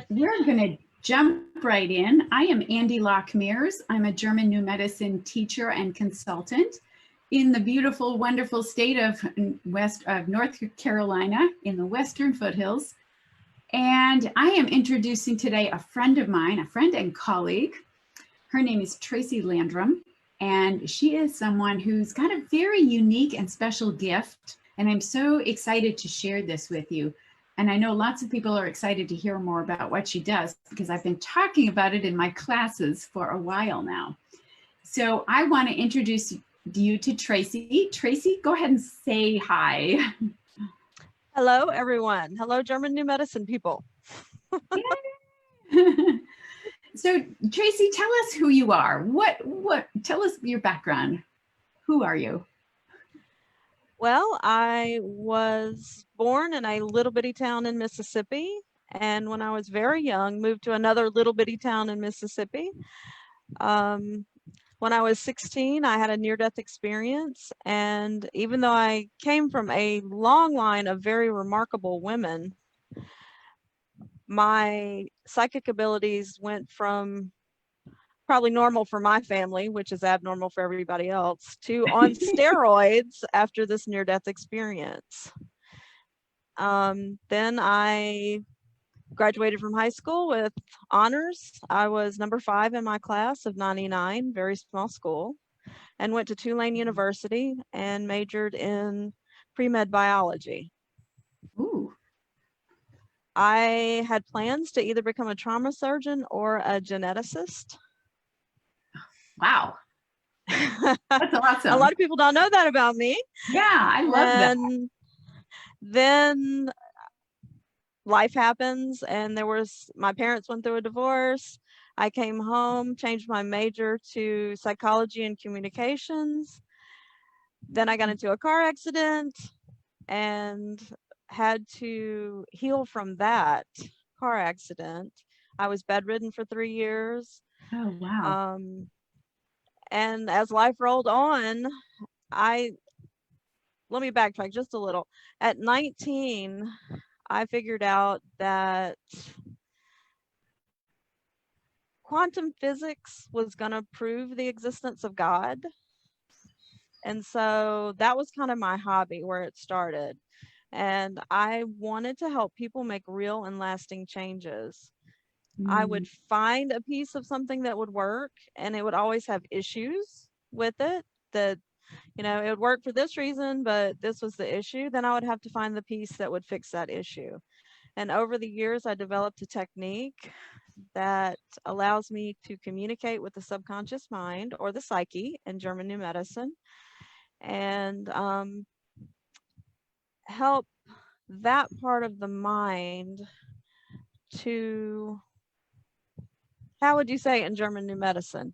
we're going to jump right in. I am Andy Lockmeers. I'm a German New Medicine teacher and consultant in the beautiful, wonderful state of North Carolina in the Western foothills. And I am introducing today a friend of mine, a friend and colleague. Her name is Tracey Landrum, and she is someone who's got a very unique and special gift. And I'm so excited to share this with you. And I know lots of people are excited to hear more about what she does because I've been talking about it in my classes for a while now. So I want to introduce you to Tracey. Tracey, go ahead and say hi. Hello, everyone. Hello, German New Medicine people. So Tracey, tell us who you are. Tell us your background. Who are you? Well, I was born in a little bitty town in Mississippi, and when I was very young, moved to another little bitty town in Mississippi. When I was 16, I had a near-death experience, and even though I came from a long line of very remarkable women, my psychic abilities went from probably normal for my family, which is abnormal for everybody else, to on steroids after this near-death experience. Then I graduated from high school with honors. I was number 5 in my class of 99, very small school, and went to Tulane University and majored in pre-med biology. Ooh. I had plans to either become a trauma surgeon or a geneticist. Wow. That's awesome. A lot of people don't know that about me. Yeah, I love that. Then life happens, and my parents went through a divorce. I came home, changed my major to psychology and communications. Then I got into a car accident and had to heal from that car accident. I was bedridden for 3 years. Oh, wow. And as life rolled on, let me backtrack just a little. At 19, I figured out that quantum physics was going to prove the existence of God. And so that was kind of my hobby where it started. And I wanted to help people make real and lasting changes. I would find a piece of something that would work, and it would always have issues with it that, it would work for this reason, but this was the issue. Then I would have to find the piece that would fix that issue. And over the years, I developed a technique that allows me to communicate with the subconscious mind, or the psyche in German New Medicine, and help that part of the mind to, how would you say it in German New Medicine?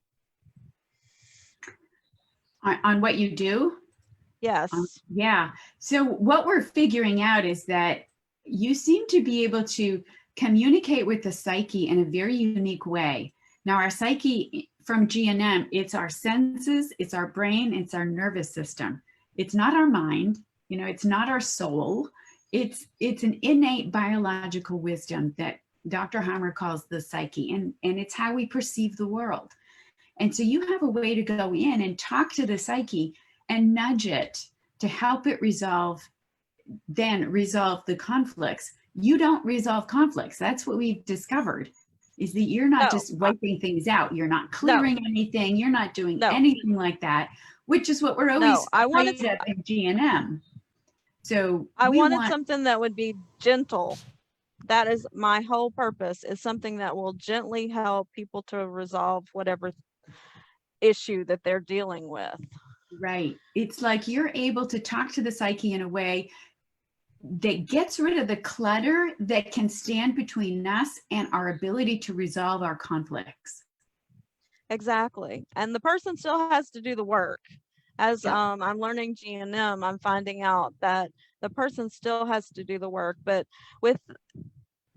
On what you do? Yes. Yeah. So what we're figuring out is that you seem to be able to communicate with the psyche in a very unique way. Now, our psyche from GNM, it's our senses, it's our brain, it's our nervous system. It's not our mind, it's not our soul. It's an innate biological wisdom that Dr. Hammer calls the psyche, and it's how we perceive the world. And so you have a way to go in and talk to the psyche and nudge it to help it resolve the conflicts. You don't resolve conflicts. That's what we've discovered, is that you're not just wiping things out. You're not clearing anything. You're not doing anything like that, which is what we're always afraid of in GNM. So I wanted something that would be gentle. That is my whole purpose, is something that will gently help people to resolve whatever issue that they're dealing with. Right. It's like you're able to talk to the psyche in a way that gets rid of the clutter that can stand between us and our ability to resolve our conflicts. Exactly. And the person still has to do the work. As I'm learning GNM, I'm finding out that the person still has to do the work, but with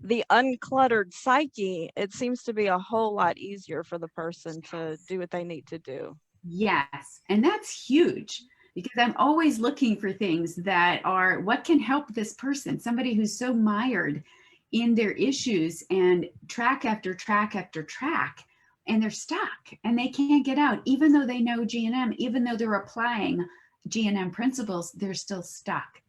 the uncluttered psyche, it seems to be a whole lot easier for the person to do what they need to do. Yes, and that's huge, because I'm always looking for things that are what can help this person, somebody who's so mired in their issues and track after track after track, and they're stuck and they can't get out. Even though they know GNM, even though they're applying GNM principles, they're still stuck.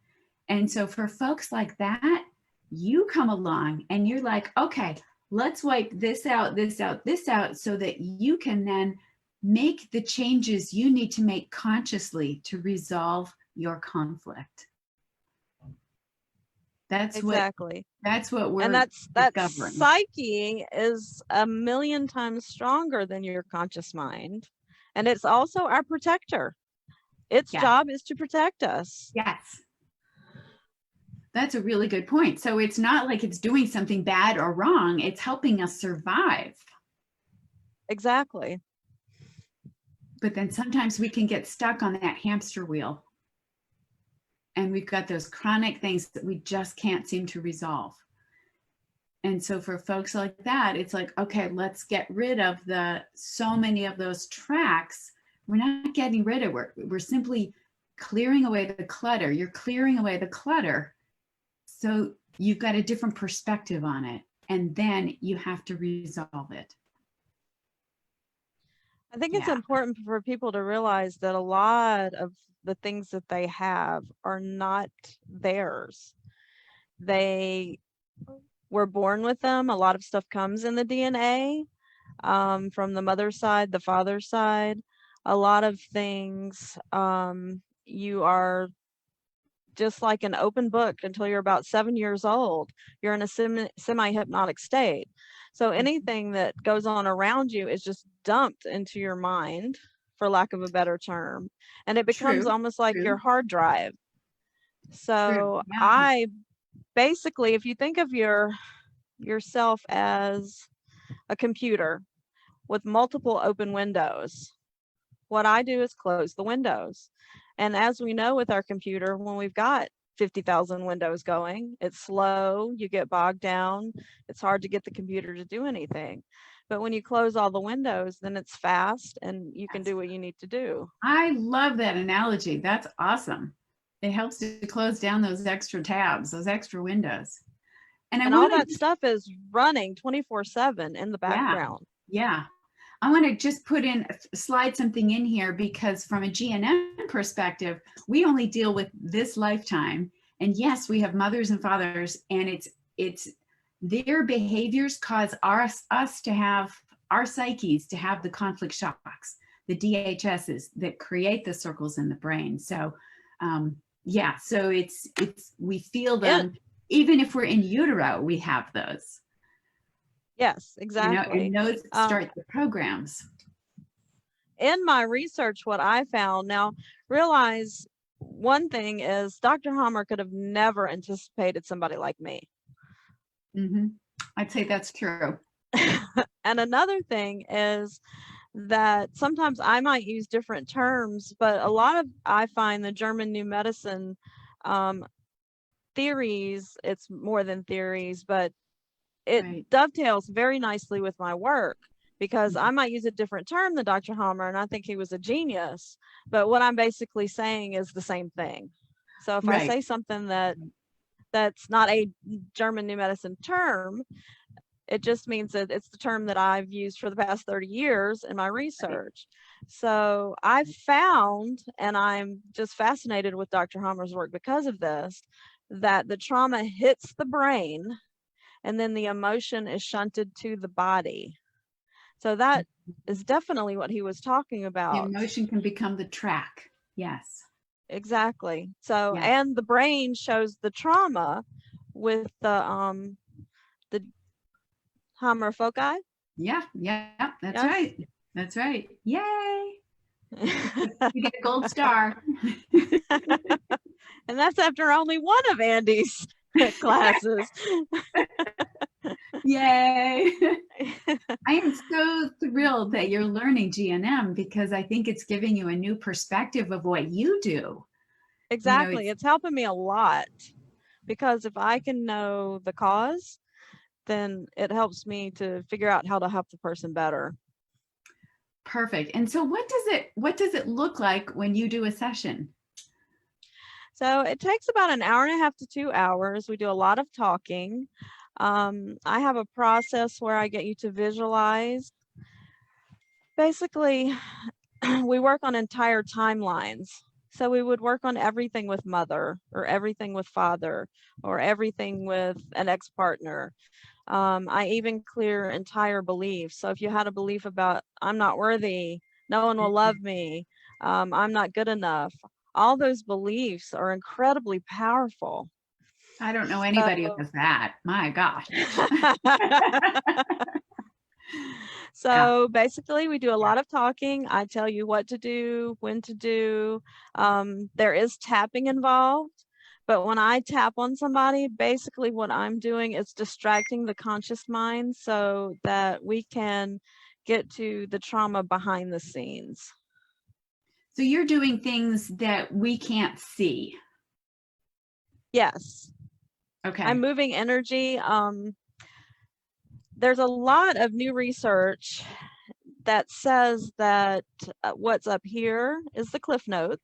And so for folks like that, you come along and you're like, okay, let's wipe this out, this out, this out, so that you can then make the changes you need to make consciously to resolve your conflict. That's exactly. what we're And that discovering. psyche is a million times stronger than your conscious mind. And it's also our protector. Its job is to protect us. Yes. That's a really good point. So it's not like it's doing something bad or wrong. It's helping us survive. Exactly. But then sometimes we can get stuck on that hamster wheel. And we've got those chronic things that we just can't seem to resolve. And so for folks like that, it's like, okay, let's get rid of so many of those tracks. We're not getting rid of it. We're simply clearing away the clutter. You're clearing away the clutter. So you've got a different perspective on it. And then you have to resolve it. I think it's important for people to realize that a lot of the things that they have are not theirs. They were born with them. A lot of stuff comes in the DNA from the mother's side, the father's side. A lot of things you are just like an open book until you're about 7 years old. You're in a semi-hypnotic state. So anything that goes on around you is just dumped into your mind, for lack of a better term. And it becomes almost like your hard drive. So I basically, if you think of yourself as a computer with multiple open windows, what I do is close the windows. And as we know with our computer, when we've got 50,000 windows going, it's slow, you get bogged down, it's hard to get the computer to do anything. But when you close all the windows, then it's fast and you can do what you need to do. I love that analogy. That's awesome. It helps to close down those extra tabs, those extra windows. And all that stuff is running 24/7 in the background. Yeah. I want to just slide something in here, because from a GNM perspective, we only deal with this lifetime. And yes, we have mothers and fathers, and it's their behaviors cause us to have our psyches to have the conflict shocks, the DHSs that create the circles in the brain. So so it's we feel them. Even if we're in utero, we have those. Yes, exactly. And those start the programs. In my research, what I found, now realize one thing is Dr. Hammer could have never anticipated somebody like me. Mm-hmm. I'd say that's true. And another thing is that sometimes I might use different terms, but a lot of, I find the German New Medicine theories, it's more than theories, but it dovetails very nicely with my work, because I might use a different term than Dr. Hammer, and I think he was a genius, but what I'm basically saying is the same thing. So if I say something that's not a German New Medicine term, it just means that it's the term that I've used for the past 30 years in my research. So I found, and I'm just fascinated with Dr. Hammer's work because of this, that the trauma hits the brain and then the emotion is shunted to the body. So that is definitely what he was talking about. The emotion can become the track. Yes. Exactly. So, and the brain shows the trauma with the Hammer foci. Yeah, that's right. That's right. Yay! You get a gold star. And that's after only one of Andy's classes. Yay! I am so thrilled that you're learning GNM, because I think it's giving you a new perspective of what you do. Exactly. It's helping me a lot, because if I can know the cause, then it helps me to figure out how to help the person better. Perfect. And so what does it look like when you do a session? So it takes about an hour and a half to 2 hours. We do a lot of talking. I have a process where I get you to visualize. Basically, we work on entire timelines. So we would work on everything with mother, or everything with father, or everything with an ex-partner. I even clear entire beliefs. So if you had a belief about, I'm not worthy, no one will love me, I'm not good enough, all those beliefs are incredibly powerful. I don't know anybody who So, has that. My gosh. Yeah. so basically, we do a lot of talking. I tell you what to do, when to do. There is tapping involved. But when I tap on somebody, basically what I'm doing is distracting the conscious mind so that we can get to the trauma behind the scenes. So you're doing things that we can't see. Yes, Okay. I'm moving energy. There's a lot of new research that says that what's up here is the cliff note.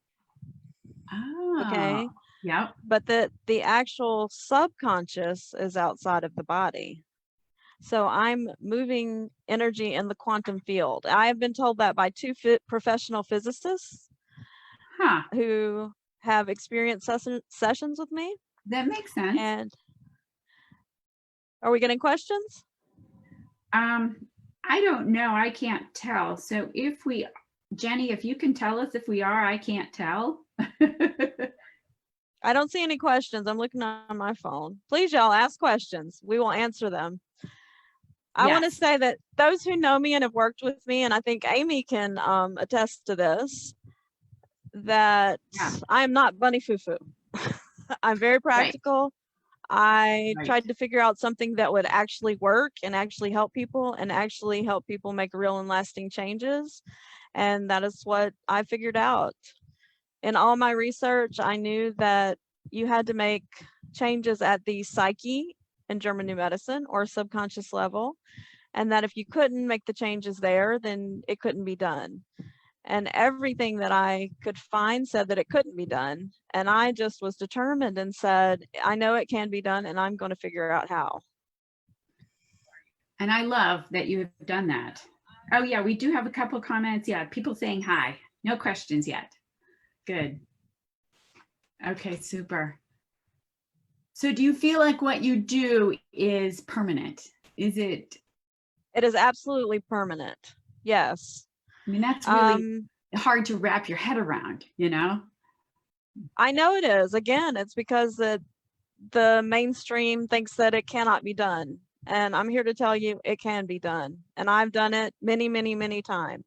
Oh, Okay. yep. But the actual subconscious is outside of the body. So I'm moving energy in the quantum field. I have been told that by two professional physicists Huh. who have experienced sessions with me. That makes sense. And are we getting questions? I don't know. I can't tell. So if we, Jenny, if you can tell us if we are, I can't tell. I don't see any questions. I'm looking on my phone. Please, y'all, ask questions. We will answer them. I want to Yes. say that those who know me and have worked with me, and I think Amy can attest to this, that Yeah. I am not bunny foo-foo. I'm very practical. I Right. tried to figure out something that would actually work and actually help people make real and lasting changes. And that is what I figured out. In all my research, I knew that you had to make changes at the psyche in German New Medicine or subconscious level, and that if you couldn't make the changes there, then it couldn't be done. And everything that I could find said that it couldn't be done. And I just was determined and said, I know it can be done, and I'm going to figure out how. And I love that you have done that. Oh, yeah, we do have a couple comments. Yeah, people saying hi. No questions yet. Good. Okay, super. So do you feel like what you do is permanent? Is it? It is absolutely permanent. Yes. I mean, that's really hard to wrap your head around, you know? I know it is. Again, it's because the mainstream thinks that it cannot be done. And I'm here to tell you it can be done. And I've done it many, many, many times.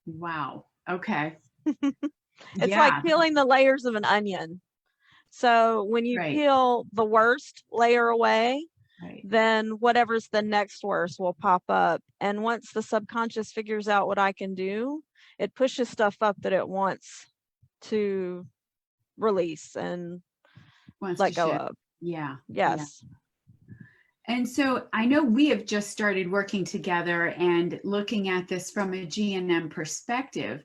Wow. Okay. It's Yeah. like peeling the layers of an onion. So when you Right. peel the worst layer away, Right. then whatever's the next worst will pop up. And once the subconscious figures out what I can do, it pushes stuff up that it wants to release and Wants let to go shift. of. Yeah. Yeah. Yes. And so I know we have just started working together and looking at this from a G&M perspective.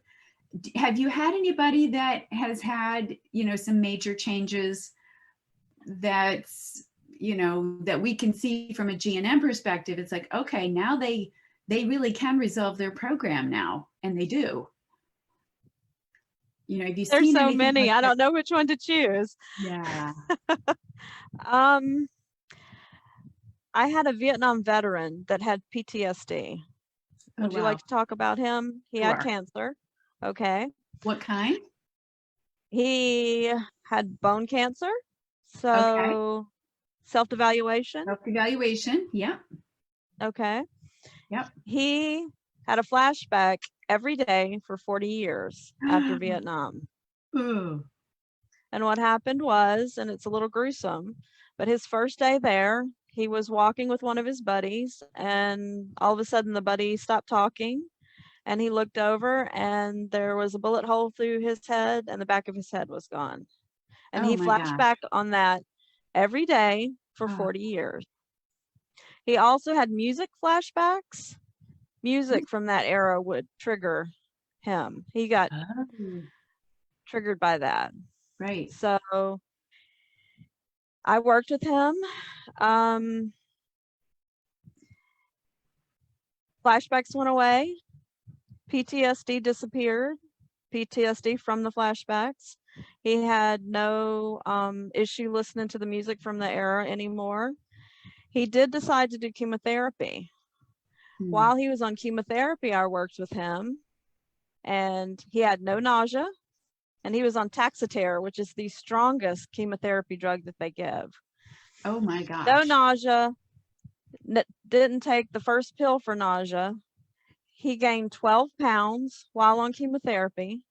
Have you had anybody that has had, some major changes that's, that we can see from a G&M perspective? It's like, okay, now they really can resolve their program now, and they do. Have you There's seen so anything many. like I that? don't know which one to choose. Yeah. I had a Vietnam veteran that had PTSD. Would you like to talk about him? He had Sure. cancer. Okay. What kind? He had bone cancer. Okay. So self-evaluation. Self-evaluation. Yeah. Okay. Yep. He had a flashback every day for 40 years after Vietnam. Ooh. And what happened was, and it's a little gruesome, but his first day there, he was walking with one of his buddies, and all of a sudden the buddy stopped talking, and he looked over, and there was a bullet hole through his head, and the back of his head was gone. And Oh he my flashed gosh. back on that every day for 40 years. He also had music flashbacks. Music from that era would trigger him. He got triggered by that. Right. So I worked with him. Flashbacks went away. PTSD disappeared. PTSD from the flashbacks. He had no issue listening to the music from the era anymore. He did decide to do chemotherapy. While he was on chemotherapy, I worked with him, and he had no nausea, and he was on Taxotere, which is the strongest chemotherapy drug that they give. Oh my gosh. No nausea, didn't take the first pill for nausea. He gained 12 pounds while on chemotherapy.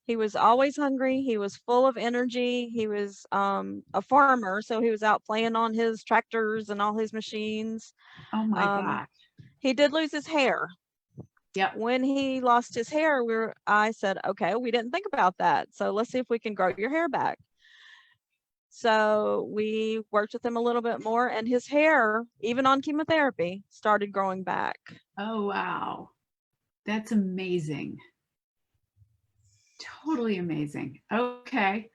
He was always hungry. He was full of energy. He was a farmer, so he was out playing on his tractors and all his machines. Oh my gosh. He did lose his hair. Yep. When he lost his hair, I said, okay, we didn't think about that. So let's see if we can grow your hair back. So we worked with him a little bit more, and his hair, even on chemotherapy, started growing back. Oh, wow. That's amazing. Totally amazing. Okay.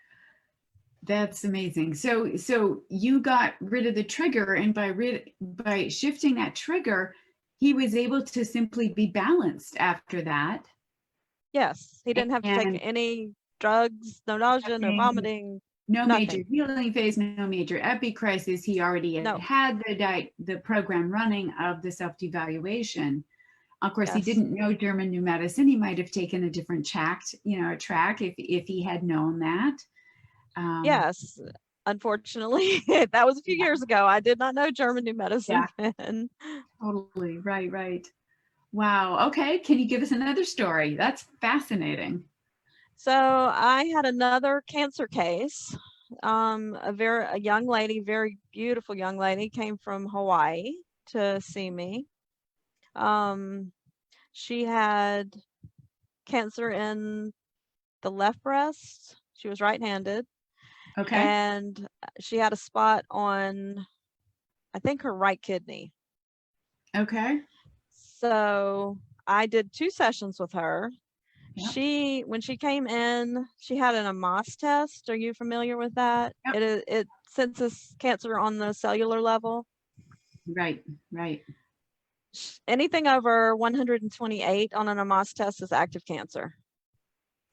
That's amazing. So you got rid of the trigger, and by shifting that trigger, he was able to simply be balanced after that. Yes, he didn't have to take any drugs, no nausea, no vomiting, no nothing. Major healing phase, no major epicrisis. He already had the program running of the self-devaluation. Of course, he didn't know German new medicine. He might have taken a different track if he had known that. Yes, unfortunately, that was a few years ago. I did not know German new medicine. Yeah. Totally. Right. Wow. Okay. Can you give us another story? That's fascinating. So I had another cancer case. A young lady, very beautiful young lady, came from Hawaii to see me. She had cancer in the left breast. She was right-handed. Okay. And she had a spot on, I think, her right kidney. Okay. So I did 2 sessions with her. Yep. When she came in, she had an AMAS test. Are you familiar with that? Yep. It senses cancer on the cellular level. Right. Anything over 128 on an AMAS test is active cancer.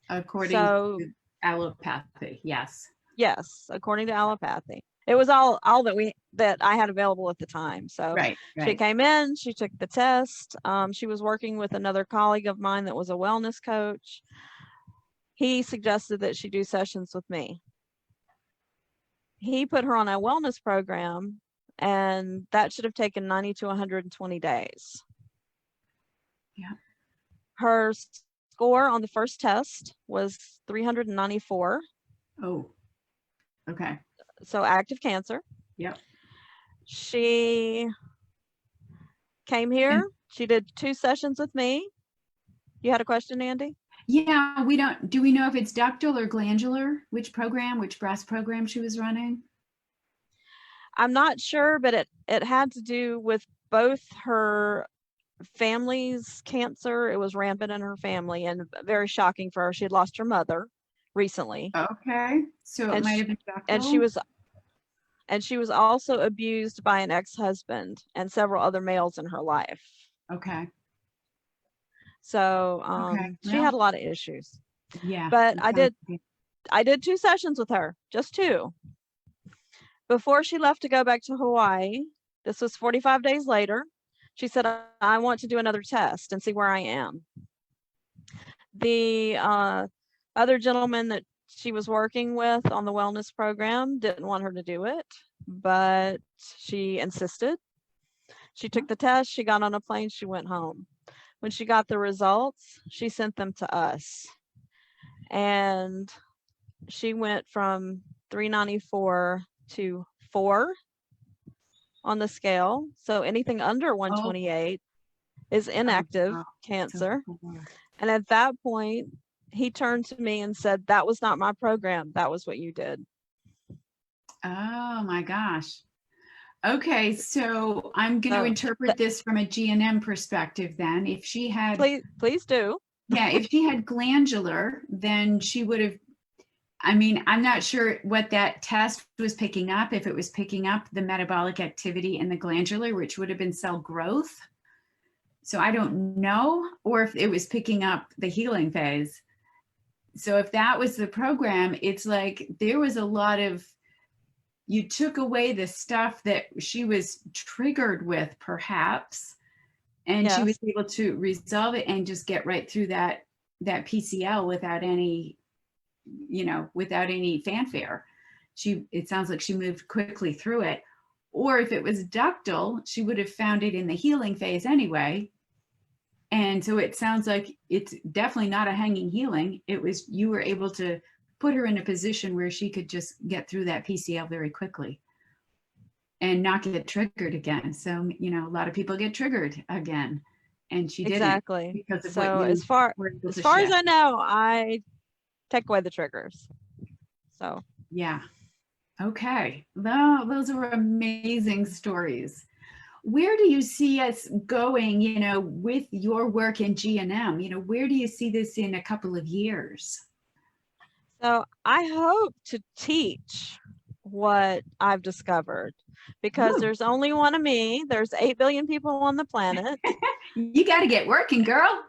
According to allopathy, yes. Yes, according to allopathy. It was all that I had available at the time. So right. She came in, she took the test. She was working with another colleague of mine that was a wellness coach. He suggested that she do sessions with me. He put her on a wellness program, and that should have taken 90 to 120 days. Yeah. Her score on the first test was 394. Oh, okay. So active cancer. Yep. She came here. She did 2 sessions with me. You had a question, Andy? Yeah, do we know if it's ductal or glandular? Which breast program she was running? I'm not sure, but it had to do with both her family's cancer. It was rampant in her family and very shocking for her. She had lost her mother recently. Okay, so it might have been ductal. And she was also abused by an ex-husband and several other males in her life. Okay. So she had a lot of issues. Yeah. But I did 2 sessions with her, just 2. Before she left to go back to Hawaii, this was 45 days later, she said, I want to do another test and see where I am. The other gentleman that she was working with on the wellness program didn't want her to do it, but she insisted. She took the test, she got on a plane, she went home. When she got the results, she sent them to us. And she went from 394 to 4 on the scale. So anything under 128 is inactive cancer. And at that point, he turned to me and said, that was not my program. That was what you did. Oh my gosh. Okay, so I'm going to interpret this from a GNM perspective then. If she had... Please do. Yeah, if she had glandular, then she would have I mean, I'm not sure what that test was picking up, if it was picking up the metabolic activity in the glandular, which would have been cell growth. So I don't know, or if it was picking up the healing phase. So if that was the program, it's like there was a lot of, you took away the stuff that she was triggered with, perhaps, and she was Yes, able to resolve it and just get right through that PCL without any, without any fanfare. It sounds like she moved quickly through it. Or if it was ductal, she would have found it in the healing phase anyway. And so it sounds like it's definitely not a hanging healing. It was, you were able to put her in a position where she could just get through that PCL very quickly and not get triggered again. So, a lot of people get triggered again, and she didn't, exactly. because of what So you as far were able as to far as shift. I know, I take away the triggers. So Yeah. Okay. Well, those are amazing stories. Where do you see us going, with your work in G&M? Where do you see this in a couple of years? So I hope to teach what I've discovered, because Woo. there's only one of me. There's 8 billion people on the planet. You got to get working, girl.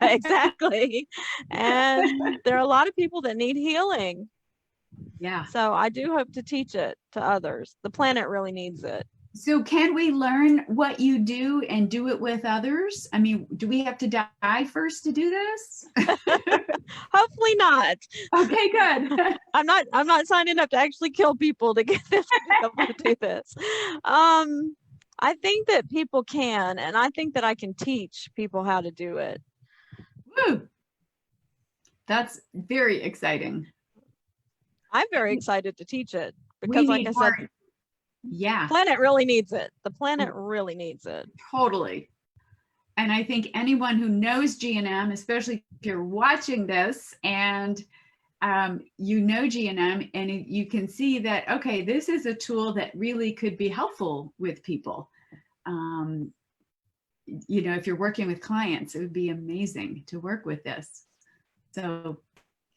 Exactly. And there are a lot of people that need healing. Yeah. So I do hope to teach it to others. The planet really needs it. So can we learn what you do and do it with others? I mean, do we have to die first to do this? Hopefully not. Okay, good. I'm not signing up to actually kill people to get this to be able to do this. I think that people can, and I think that I can teach people how to do it. Woo. That's very exciting. I'm very excited to teach it We because, like need I more. said, Yeah, the planet really needs it. The planet really needs it. totally. And I think anyone who knows G&M, especially if you're watching this and you know G&M, and you can see that, okay, this is a tool that really could be helpful with people. If you're working with clients, it would be amazing to work with this. So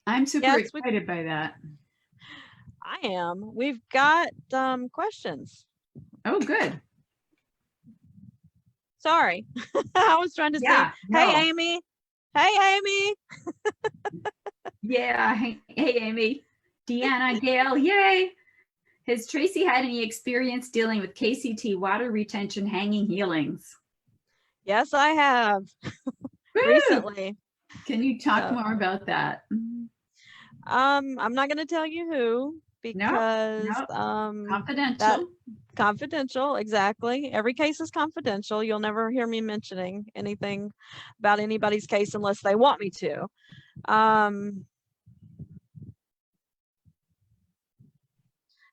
I'm super Yes, excited by that. I am. We've got questions. Oh, good. Sorry. I was trying to Yeah, say, no. hey, Amy. Hey, Amy. Yeah. Hey, Amy. Deanna, Gail, yay. Has Tracey had any experience dealing with KCT water retention hanging healings? Yes, I have. Woo! Recently. Can you talk more about that? I'm not going to tell you who, because Confidential. Confidential, exactly. Every case is confidential. You'll never hear me mentioning anything about anybody's case unless they want me to.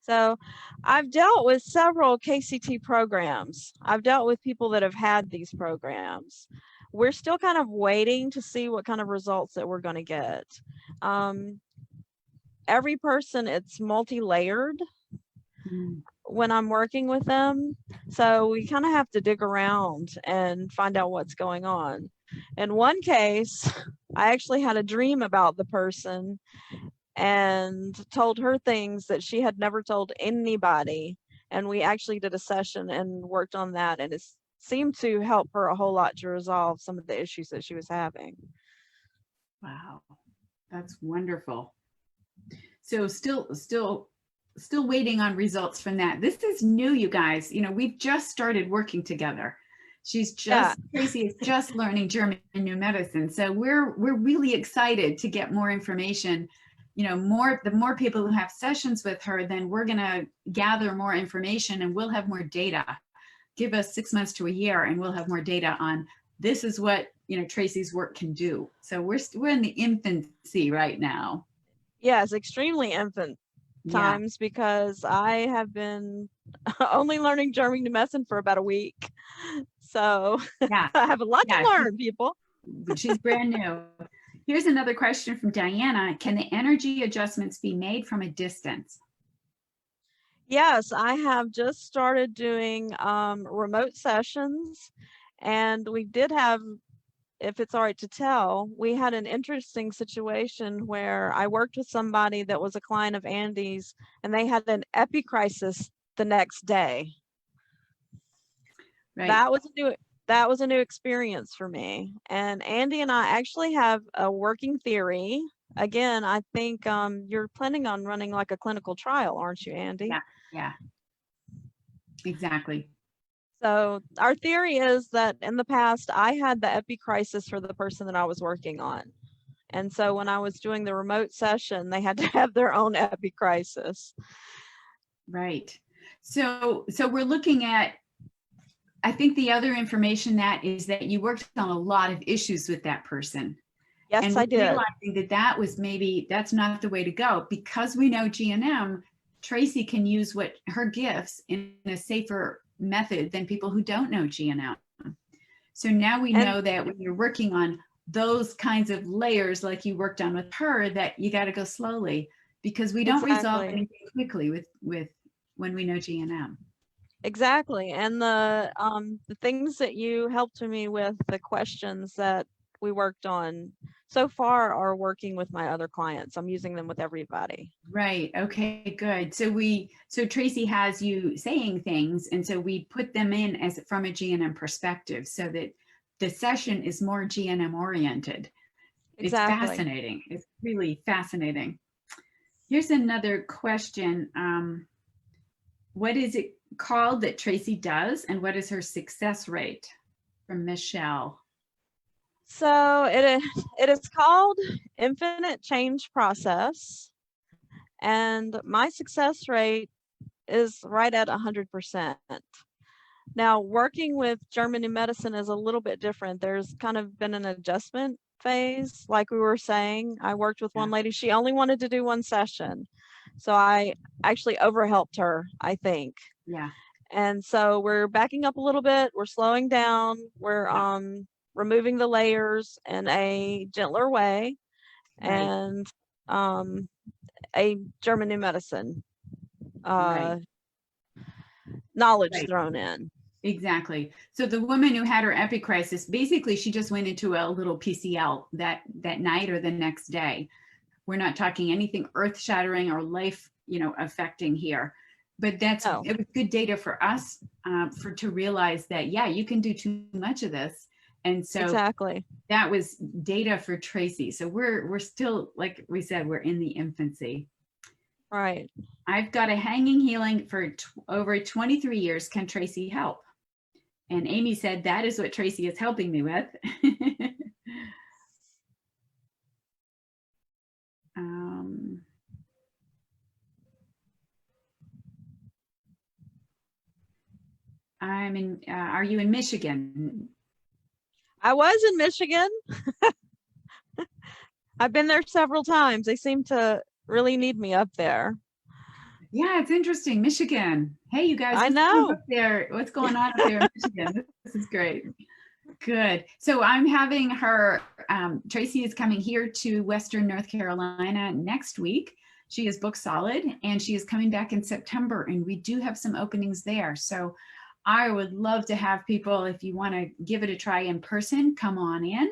So I've dealt with several KCT programs. I've dealt with people that have had these programs. We're still kind of waiting to see what kind of results that we're going to get. Every person, it's multi-layered when I'm working with them. So we kind of have to dig around and find out what's going on. In one case, I actually had a dream about the person and told her things that she had never told anybody. And we actually did a session and worked on that. And it seemed to help her a whole lot to resolve some of the issues that she was having. Wow, that's wonderful. So still waiting on results from that. This is new, you guys. We've just started working together. Tracey is just learning German and new medicine. So we're really excited to get more information. The more people who have sessions with her, then we're going to gather more information and we'll have more data. Give us 6 months to a year and we'll have more data on this is what, Tracey's work can do. So we're in the infancy right now. Yes, extremely infant times, because I have been only learning German new medicine for about a week. So I have a lot to learn, people. She's brand new. Here's another question from Diana. Can the energy adjustments be made from a distance? Yes, I have just started doing remote sessions, and we did have if it's all right to tell, we had an interesting situation where I worked with somebody that was a client of Andy's, and they had an epicrisis the next day. Right. That was a new experience for me. And Andy and I actually have a working theory. Again, I think you're planning on running like a clinical trial, aren't you, Andy? Yeah. Yeah. Exactly. So our theory is that in the past, I had the epicrisis for the person that I was working on. And so when I was doing the remote session, they had to have their own epicrisis. Right. So we're looking at, I think the other information that is that you worked on a lot of issues with that person. Yes, and I did. realizing that was that's not the way to go. Because we know GNM, Tracey can use what her gifts in a safer method than people who don't know GNM. So now we know that when you're working on those kinds of layers like you worked on with her, that you got to go slowly, because we don't resolve anything quickly with when we know GNM. Exactly. And the things that you helped me with, the questions that we worked on so far are working with my other clients. I'm using them with everybody. Right. Okay, good. So Tracey has you saying things, and so we put them in as from a GNM perspective so that the session is more GNM oriented. Exactly. It's fascinating. It's really fascinating. Here's another question. What is it called that Tracey does, and what is her success rate? From Michelle. So it is called Infinite Change Process, and my success rate is right at 100%. Now, working with German New Medicine is a little bit different. There's kind of been an adjustment phase, like we were saying. I worked with one lady, she only wanted to do one session. So I actually overhelped her, I think. Yeah. And so we're backing up a little bit, we're slowing down, we're removing the layers in a gentler way, and a German New Medicine knowledge thrown in. Exactly. So the woman who had her epicrisis, basically she just went into a little PCL that night or the next day. We're not talking anything earth-shattering or life, affecting here. But it was good data for us to realize that, yeah, you can do too much of this. And so exactly, that was data for Tracey. So we're still, like we said, we're in the infancy. Right. I've got a hanging healing for over 23 years. Can Tracey help? And Amy said, that is what Tracey is helping me with. Are you in Michigan? I was in Michigan. I've been there several times. They seem to really need me up there. Yeah, it's interesting. Michigan. Hey, you guys. I know. What's going on up there in Michigan? This is great. Good. So I'm having her, Tracey is coming here to Western North Carolina next week. She is booked solid, and she is coming back in September, and we do have some openings there. So I would love to have people, if you want to give it a try in person, come on in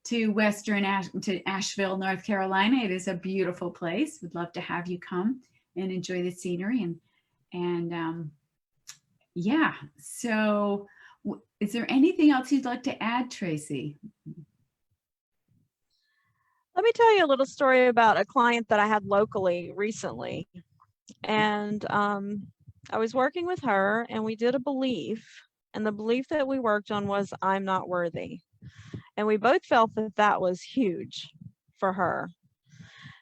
to Asheville, North Carolina. It is a beautiful place. We'd love to have you come and enjoy the scenery. And yeah, so is there anything else you'd like to add, Tracey? Let me tell you a little story about a client that I had locally recently. And I was working with her, and we did a belief. And the belief that we worked on was, I'm not worthy. And we both felt that that was huge for her.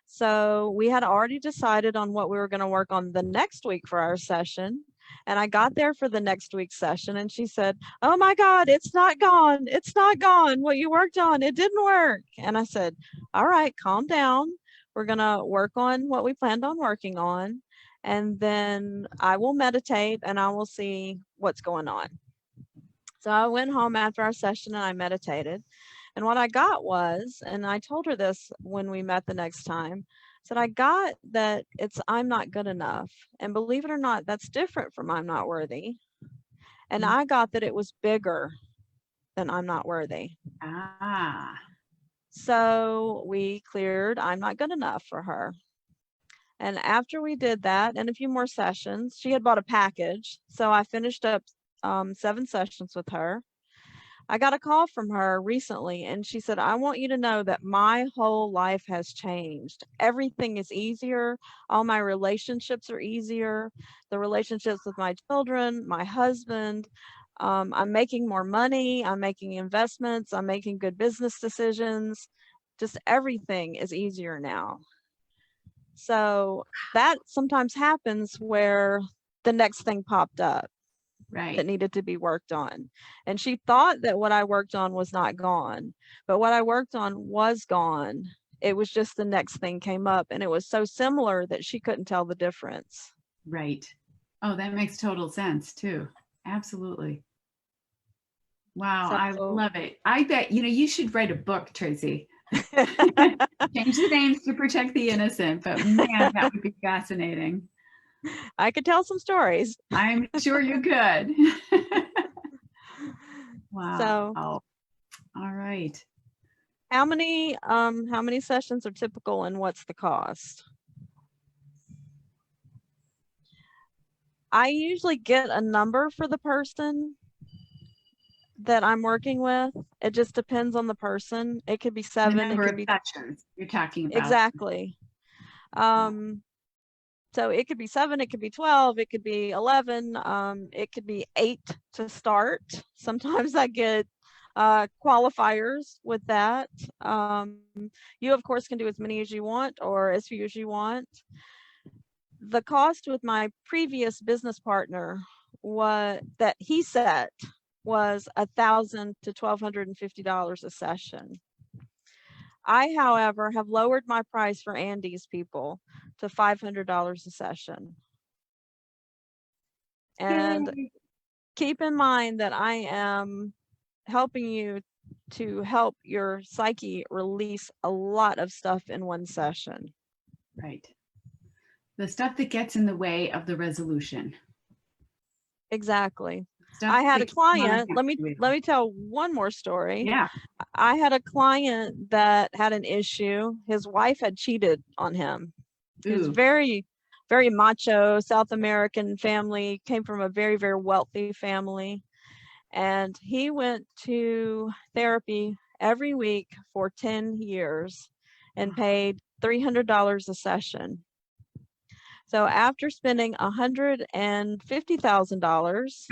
So we had already decided on what we were going to work on the next week for our session. And I got there for the next week's session, and she said, oh my God, it's not gone. It's not gone. What you worked on, it didn't work. And I said, all right, calm down. We're going to work on what we planned on working on. And then I will meditate, and I will see what's going on. So I went home after our session and I meditated. And what I got was, and I told her this when we met the next time, I said, I got that it's I'm not good enough. And believe it or not, that's different from I'm not worthy. And I got that it was bigger then I'm not worthy. Ah, So we cleared I'm not good enough for her. And after we did that and a few more sessions, she had bought a package. So I finished up 7 sessions with her. I got a call from her recently and she said, I want you to know that my whole life has changed. Everything is easier. All my relationships are easier. The relationships with my children, my husband. I'm making more money. I'm making investments. I'm making good business decisions. Just everything is easier now. So that sometimes happens where the next thing popped up that right, needed to be worked on. And she thought that what I worked on was not gone, but what I worked on was gone. It was just the next thing came up and it was so similar that she couldn't tell the difference. right. Oh, that makes total sense too. Absolutely. Wow, I So love it. I bet, you should write a book, Tracy. Change the names to protect the innocent, but man, that would be fascinating. I could tell some stories. I'm sure you could. Wow. So All right. how many sessions are typical and what's the cost? I usually get a number for the person that I'm working with. It just depends on the person. It could be The 7, it number could of be sessions you're talking about. exactly. So it could be 7, it could be 12, it could be 11, it could be 8 to start. Sometimes I get qualifiers with that. You of course can do as many as you want or as few as you want. The cost with my previous business partner that he set was $1,000 to $1,250 a session. I, however, have lowered my price for Andy's people to $500 a session. And Yay. keep in mind that I am helping you to help your psyche release a lot of stuff in one session. Right. The stuff that gets in the way of the resolution. Exactly. Stuff I had a that keeps you on a client, let hamster me wheel. tell one more story. Yeah. I had a client that had an issue. His wife had cheated on him. He was Ooh. very, very macho, South American family, came from a very, very wealthy family. And he went to therapy every week for 10 years and paid $300 a session. So after spending $150,000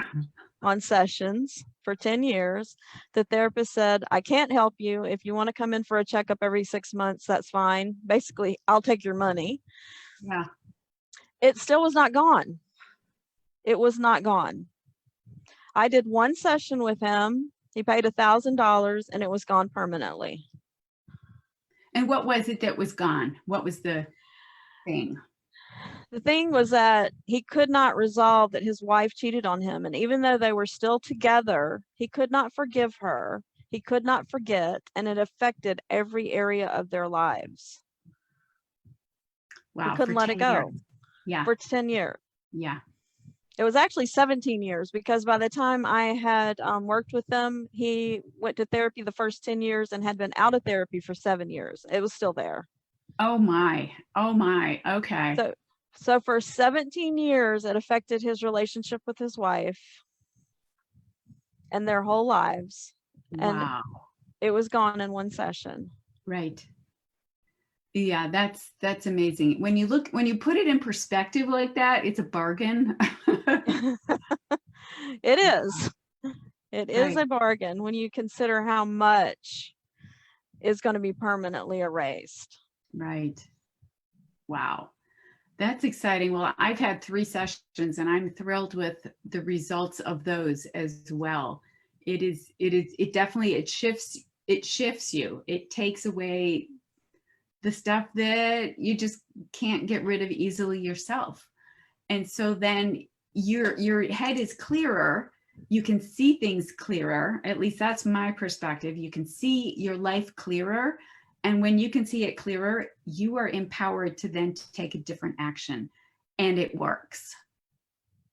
on sessions for 10 years, the therapist said, I can't help you. If you want to come in for a checkup every 6 months, that's fine. Basically, I'll take your money. Yeah. It still was not gone. It was not gone. I did one session with him. He paid $1,000 and it was gone permanently. And what was it that was gone? What was the thing? The thing was that he could not resolve that his wife cheated on him. And even though they were still together, he could not forgive her. He could not forget. And it affected every area of their lives. He Wow. couldn't For let it 10 years. go Yeah. for 10 years. Yeah. It was actually 17 years because by the time I had worked with them, he went to therapy the first 10 years and had been out of therapy for 7 years. It was still there. Oh my. Oh my. Okay. So for 17 years, it affected his relationship with his wife and their whole lives. And Wow. it was gone in one session. Right. Yeah, that's amazing. When you put it in perspective like that, it's a bargain. It is. It is Right. a bargain when you consider how much is going to be permanently erased. Right. Wow. That's exciting. Well, I've had 3 sessions and I'm thrilled with the results of those as well. It definitely, it shifts you. It takes away the stuff that you just can't get rid of easily yourself. And so then your head is clearer. You can see things clearer. At least that's my perspective. You can see your life clearer. And when you can see it clearer, you are empowered to then take a different action. And it works.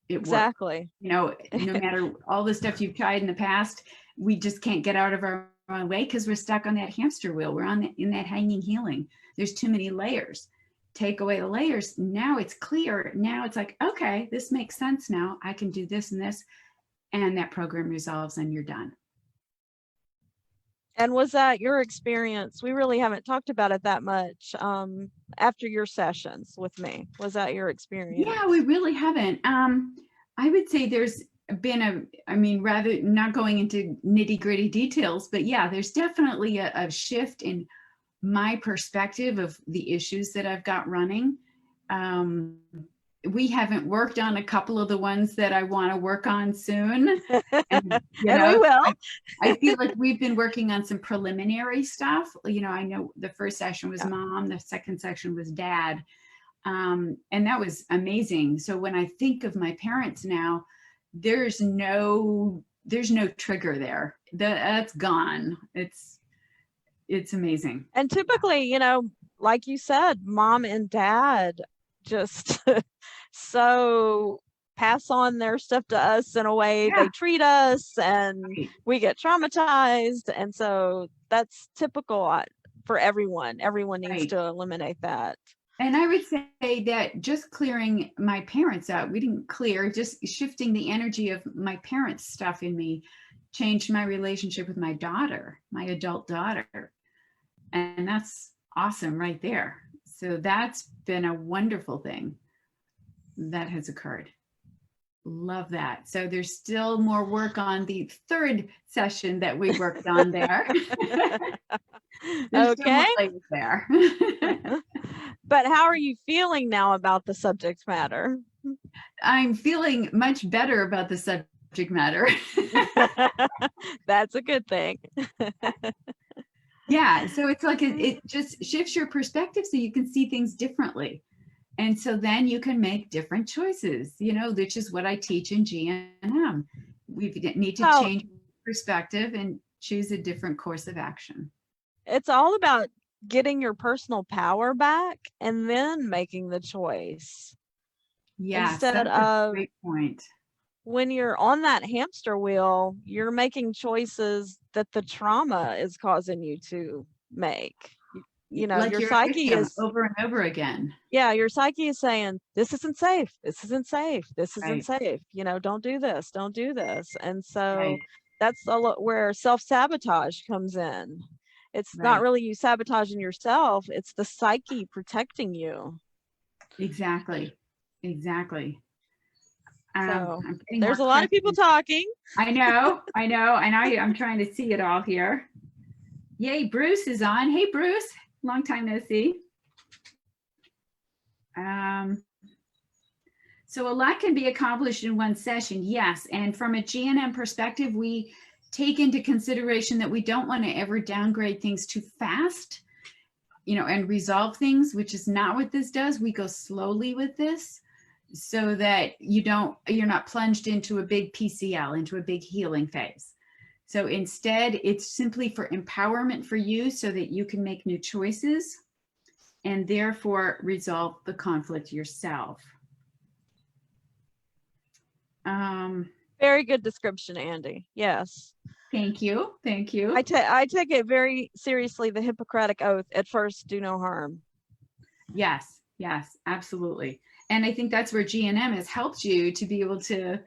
It works. Exactly. No matter all the stuff you've tried in the past, we just can't get out of our own way because we're stuck on that hamster wheel. We're in that hanging healing. There's too many layers. Take away the layers. Now it's clear. Now it's like, okay, this makes sense now. I can do this and this. And that program resolves and you're done. And was that your experience? We really haven't talked about it that much after your sessions with me. Was that your experience? Yeah, we really haven't. I would say there's been rather not going into nitty gritty details, but yeah, there's definitely a shift in my perspective of the issues that I've got running. We haven't worked on a couple of the ones that I want to work on soon. And we will. I feel like we've been working on some preliminary stuff. I know the first session was mom, the second section was dad. And that was amazing. So when I think of my parents now, there's no trigger there. That's gone. It's amazing. And typically, like you said, mom and dad just so pass on their stuff to us in a way they treat us, and we get traumatized. And so that's typical for everyone. Everyone needs to eliminate that. And I would say that just clearing my parents out, we didn't clear, just shifting the energy of my parents' stuff in me changed my relationship with my daughter, my adult daughter. And that's awesome right there. So that's been a wonderful thing that has occurred. Love that. So there's still more work on the third session that we worked on there. Okay. There. But how are you feeling now about the subject matter? I'm feeling much better about the subject matter. That's a good thing. Yeah. So it's like it just shifts your perspective so you can see things differently. And so then you can make different choices, which is what I teach in GNM. We need to change perspective and choose a different course of action. It's all about getting your personal power back and then making the choice. Yeah, instead of, great point. When you're on that hamster wheel, you're making choices that the trauma is causing you to make. Like your psyche is over and over again. Yeah, your psyche is saying, this isn't safe. This isn't safe. This isn't safe. Don't do this. Don't do this. And so that's a lot where self-sabotage comes in. It's not really you sabotaging yourself. It's the psyche protecting you. Exactly. So there's a lot of people talking. I know. And I'm trying to see it all here. Yay, Bruce is on. Hey, Bruce. Long time no see. So a lot can be accomplished in one session. Yes. And from a GNM perspective, we take into consideration that we don't want to ever downgrade things too fast, and resolve things, which is not what this does. We go slowly with this so that you're not plunged into a big PCL, into a big healing phase. So instead, it's simply for empowerment for you so that you can make new choices and therefore resolve the conflict yourself. Very good description, Andy. Yes. Thank you. I take it very seriously, the Hippocratic Oath, at first do no harm. Yes, absolutely. And I think that's where GNM has helped you to be able to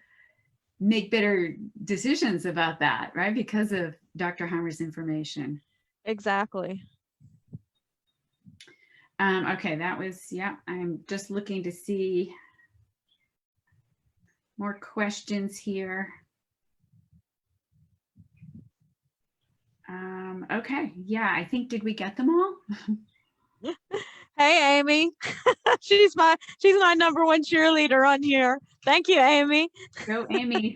make better decisions about that, right? Because of Dr. Hammer's information. Exactly. Okay, that was, I'm just looking to see more questions here. Okay, I think, did we get them all? Hey, Amy. she's my number one cheerleader on here. Thank you, Amy. Go, Amy.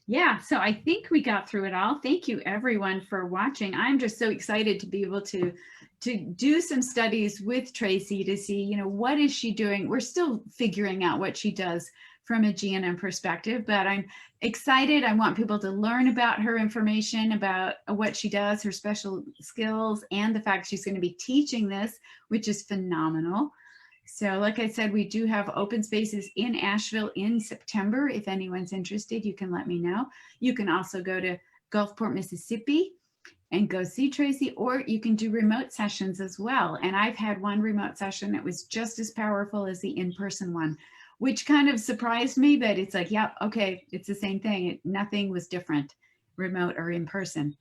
Yeah, so I think we got through it all. Thank you, everyone, for watching. I'm just so excited to be able to do some studies with Tracey to see, what is she doing? We're still figuring out what she does from a GNM perspective, but I'm excited. I want people to learn about her information, about what she does, her special skills, and the fact she's going to be teaching this, which is phenomenal. So like I said, we do have open spaces in Asheville in September. If anyone's interested, you can let me know. You can also go to Gulfport, Mississippi and go see Tracey, or you can do remote sessions as well. And I've had one remote session that was just as powerful as the in-person one, which kind of surprised me, but it's like, yeah, okay, it's the same thing. Nothing was different, remote or in person.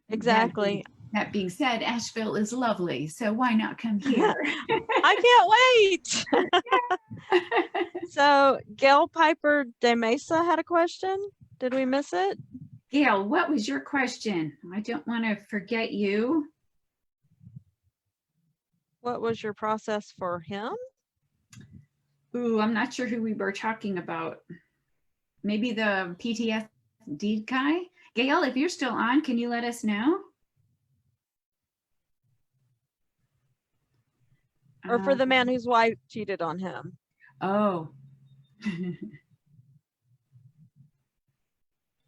Exactly. That being said, Asheville is lovely, so why not come here? I can't wait. So Gail Piper de Mesa had a question. Did we miss it? Gail, what was your question? I don't want to forget you. What was your process for him? Ooh, I'm not sure who we were talking about. Maybe the PTSD guy? Gail, if you're still on, can you let us know? Or for the man whose wife cheated on him? Oh.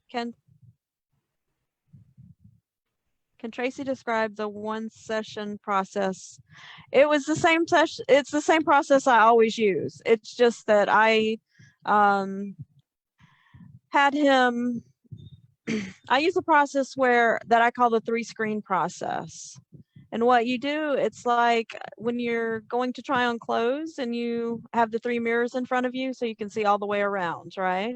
Can Tracey describe the one session process? It was the same session. It's the same process I always use. It's just that I had him, I use a process that I call the 3-screen process. And what you do, it's like when you're going to try on clothes and you have the 3 mirrors in front of you so you can see all the way around, right?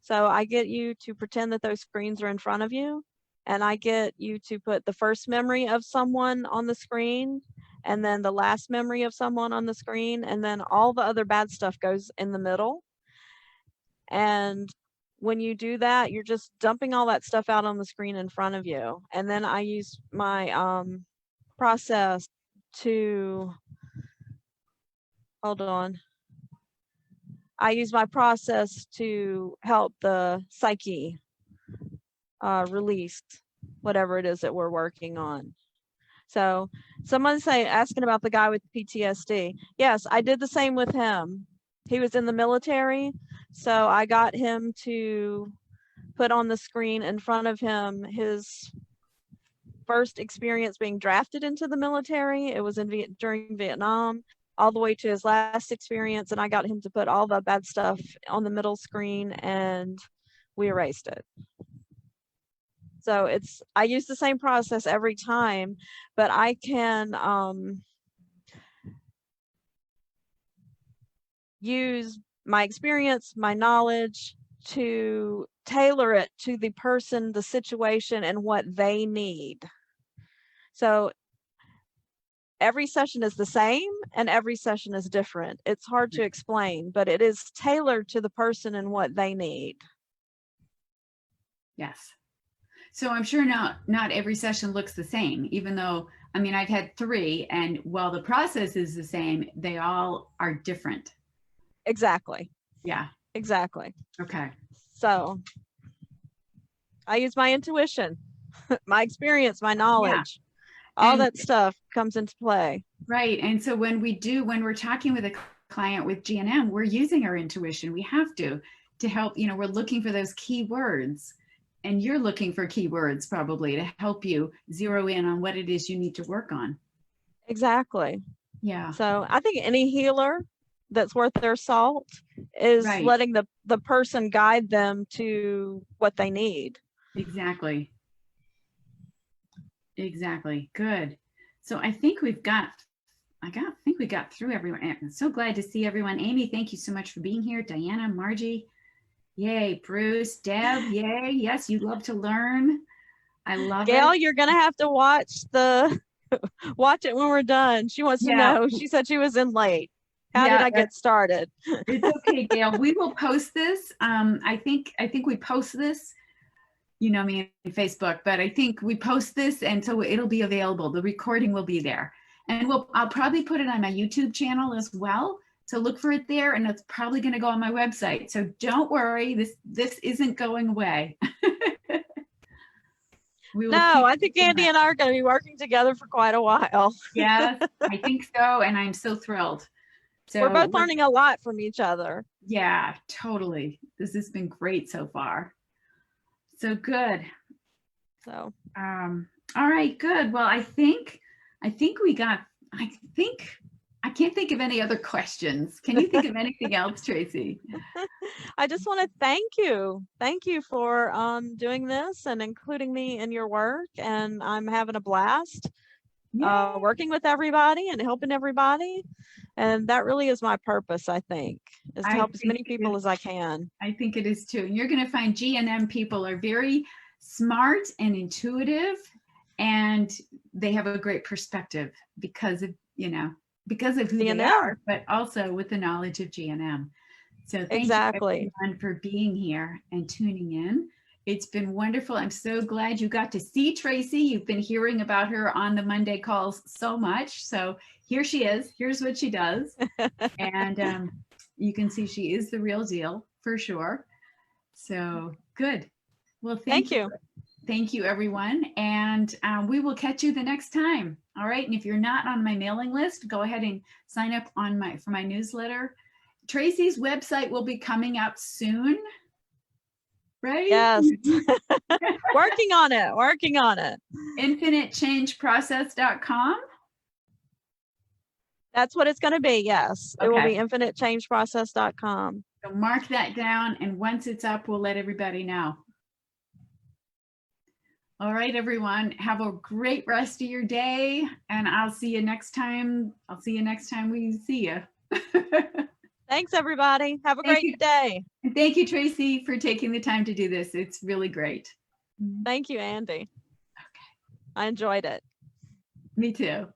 So I get you to pretend that those screens are in front of you, and I get you to put the first memory of someone on the screen, and then the last memory of someone on the screen, and then all the other bad stuff goes in the middle. And when you do that, you're just dumping all that stuff out on the screen in front of you. And then I use my process to, hold on. I use my process to help the psyche release whatever it is that we're working on. So someone's asking about the guy with PTSD. Yes, I did the same with him. He was in the military, so I got him to put on the screen in front of him his first experience being drafted into the military. It was during Vietnam, all the way to his last experience, and I got him to put all the bad stuff on the middle screen, and we erased it. So I use the same process every time, but I can use my experience, my knowledge to tailor it to the person, the situation, and what they need. So every session is the same and every session is different. It's hard to explain, but it is tailored to the person and what they need. Yes. So I'm sure not every session looks the same, even though, I mean, I've had 3, and while the process is the same, they all are different. Exactly. Yeah. Exactly. Okay. So I use my intuition, my experience, my knowledge, all that stuff comes into play. Right. And so when we're talking with a client with GNM, we're using our intuition. We have to help, we're looking for those key words, and you're looking for keywords probably to help you zero in on what it is you need to work on. Exactly. Yeah. So I think any healer that's worth their salt is letting the person guide them to what they need. Exactly. Exactly. Good. So I think we got through everyone. I'm so glad to see everyone. Amy, thank you so much for being here. Diana, Margie, yay. Bruce, Deb, yay. Yes, you love to learn. I love Gail, it. you're gonna have to watch it when we're done. She wants to know. She said she was in late. How did I get started? It's okay, Gail. We will post this. I think we post this. You know me on Facebook, but I think we post this, and so it'll be available. The recording will be there, and I'll probably put it on my YouTube channel as well. So look for it there, and it's probably going to go on my website. So don't worry, this isn't going away. No, I think Andy and I are going to be working together for quite a while. Yes, I think so, and I'm so thrilled. So we're both learning a lot from each other. Yeah, totally. This has been great so far. So good. So all right, good. Well, I think I can't think of any other questions. Can you think of anything else, Tracey? I just want to thank you. Thank you for doing this and including me in your work. And I'm having a blast Yeah, working with everybody and helping everybody. And that really is my purpose, I think, is to I help as think many it people is. as I can. I think it is too. And you're going to find GNM people are very smart and intuitive, and they have a great perspective because of, because of who they GNM. are, but also with the knowledge of GNM. So thank you Exactly. everyone for being here and tuning in. It's been wonderful. I'm so glad you got to see Tracey. You've been hearing about her on the Monday calls so much. So here she is. Here's what she does. And you can see she is the real deal for sure. So good. Well, Thank thank you. you. Thank you, everyone. And we will catch you the next time. All right. And if you're not on my mailing list, go ahead and sign up for my newsletter. Tracey's website will be coming out soon, right? Yes. Working on it. Working on it. InfiniteChangeProcess.com. That's what it's going to be. Yes. It will Okay. be infinitechangeprocess.com. So mark that down. And once it's up, we'll let everybody know. All right, everyone. Have a great rest of your day. And I'll see you next time. I'll see you next time we see you. Thanks, everybody. Have a great day. And thank you, Tracey, for taking the time to do this. It's really great. Thank you, Andy. Okay. I enjoyed it. Me too.